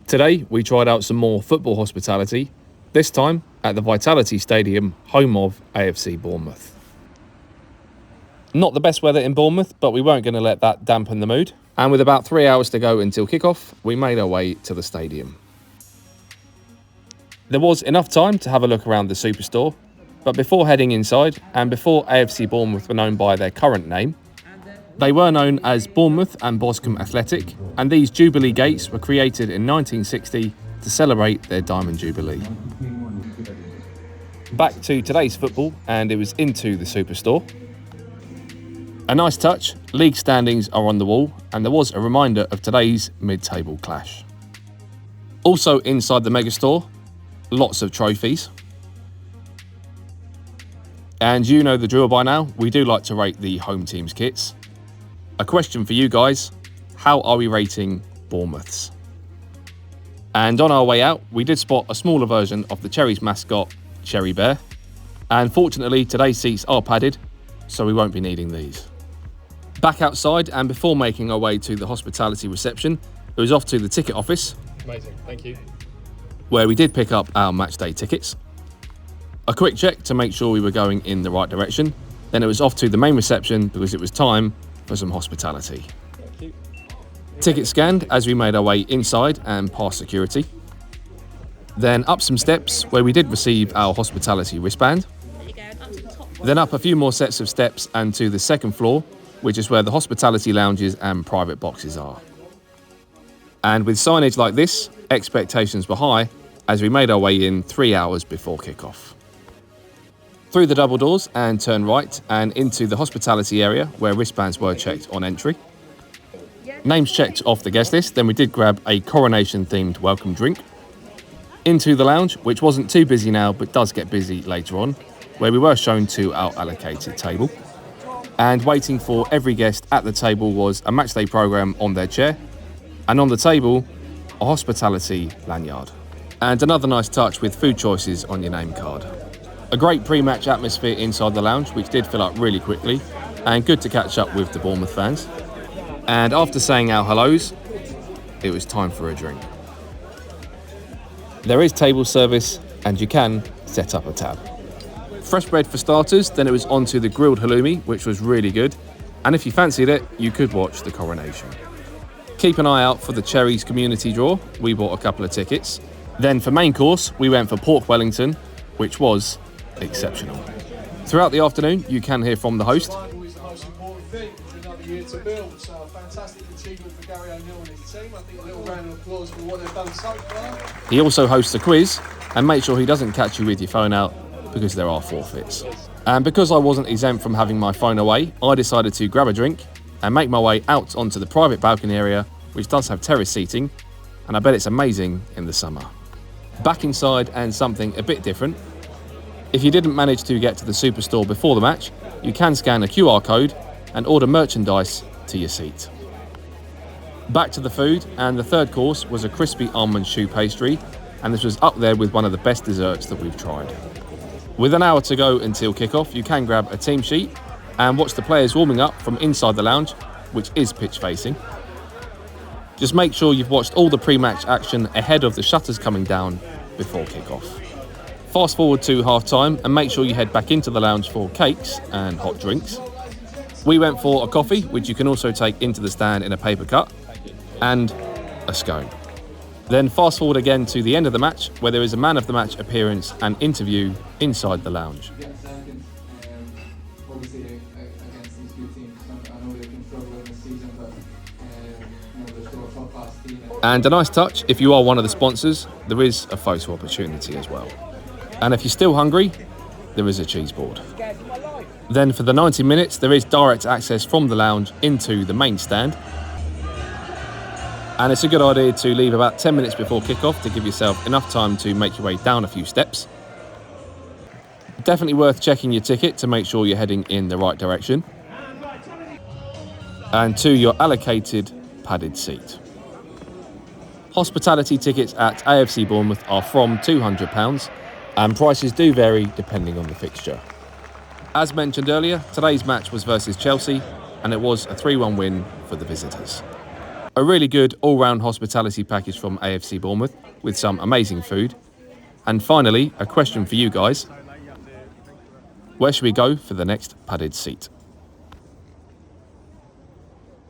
Today, we tried out some more football hospitality, this time at the Vitality Stadium, home of AFC Bournemouth. Not the best weather in Bournemouth, but we weren't going to let that dampen the mood. And with about 3 hours to go until kickoff, we made our way to the stadium. There was enough time to have a look around the Superstore, but before heading inside, and before AFC Bournemouth were known by their current name, they were known as Bournemouth and Boscombe Athletic, and these Jubilee gates were created in 1960 to celebrate their Diamond Jubilee. Back to today's football, and it was into the Superstore. A nice touch, league standings are on the wall, and there was a reminder of today's mid-table clash. Also inside the megastore, lots of trophies. And you know the drill by now, we do like to rate the home team's kits. A question for you guys, how are we rating Bournemouth's? And on our way out, we did spot a smaller version of the Cherries mascot, Cherry Bear. And fortunately, today's seats are padded, so we won't be needing these. Back outside, and before making our way to the hospitality reception, it was off to the ticket office. Amazing, thank you. Where we did pick up our matchday tickets. A quick check to make sure we were going in the right direction. Then it was off to the main reception because it was time for some hospitality. Thank you. Ticket scanned as we made our way inside and past security. Then up some steps where we did receive our hospitality wristband. There you go, up to the top. Then up a few more sets of steps and to the second floor, which is where the hospitality lounges and private boxes are. And with signage like this, expectations were high as we made our way in 3 hours before kickoff. Through the double doors and turn right and into the hospitality area where wristbands were checked on entry. Names checked off the guest list, then we did grab a coronation-themed welcome drink. Into the lounge, which wasn't too busy now but does get busy later on, where we were shown to our allocated table. And waiting for every guest at the table was a matchday programme on their chair, and on the table, a hospitality lanyard. And another nice touch with food choices on your name card. A great pre-match atmosphere inside the lounge, which did fill up really quickly, and good to catch up with the Bournemouth fans. And after saying our hellos, it was time for a drink. There is table service, and you can set up a tab. Fresh bread for starters, then it was on to the grilled halloumi, which was really good. And if you fancied it, you could watch the coronation. Keep an eye out for the Cherries community draw. We bought a couple of tickets. Then for main course, we went for pork Wellington, which was exceptional. Throughout the afternoon, you can hear from the host. Is the most important thing for another year to build. So a fantastic achievement for Gary O'Neill and his team. I think a little round of applause for what they've done so far. He also hosts a quiz, and make sure he doesn't catch you with your phone out because there are forfeits. And because I wasn't exempt from having my phone away, I decided to grab a drink and make my way out onto the private balcony area, which does have terrace seating, and I bet it's amazing in the summer. Back inside, and something a bit different. If you didn't manage to get to the Superstore before the match, you can scan a QR code and order merchandise to your seat. Back to the food, and the third course was a crispy almond choux pastry, and this was up there with one of the best desserts that we've tried. With an hour to go until kickoff, you can grab a team sheet and watch the players warming up from inside the lounge, which is pitch facing. Just make sure you've watched all the pre-match action ahead of the shutters coming down before kickoff. Fast forward to half-time and make sure you head back into the lounge for cakes and hot drinks. We went for a coffee, which you can also take into the stand in a paper cup, and a scone. Then fast forward again to the end of the match, where there is a man of the match appearance and interview inside the lounge. Obviously, against these two teams, I know they've been struggling this season, but they're still a top-class team. And a nice touch, if you are one of the sponsors, there is a photo opportunity as well. And if you're still hungry, there is a cheese board. Then for the 90 minutes, there is direct access from the lounge into the main stand. And it's a good idea to leave about 10 minutes before kickoff to give yourself enough time to make your way down a few steps. Definitely worth checking your ticket to make sure you're heading in the right direction. And to your allocated padded seat. Hospitality tickets at AFC Bournemouth are from £200, and prices do vary depending on the fixture. As mentioned earlier, today's match was versus Chelsea, and it was a 3-1 win for the visitors. A really good all-round hospitality package from AFC Bournemouth with some amazing food. And finally, a question for you guys. Where should we go for the next padded seat?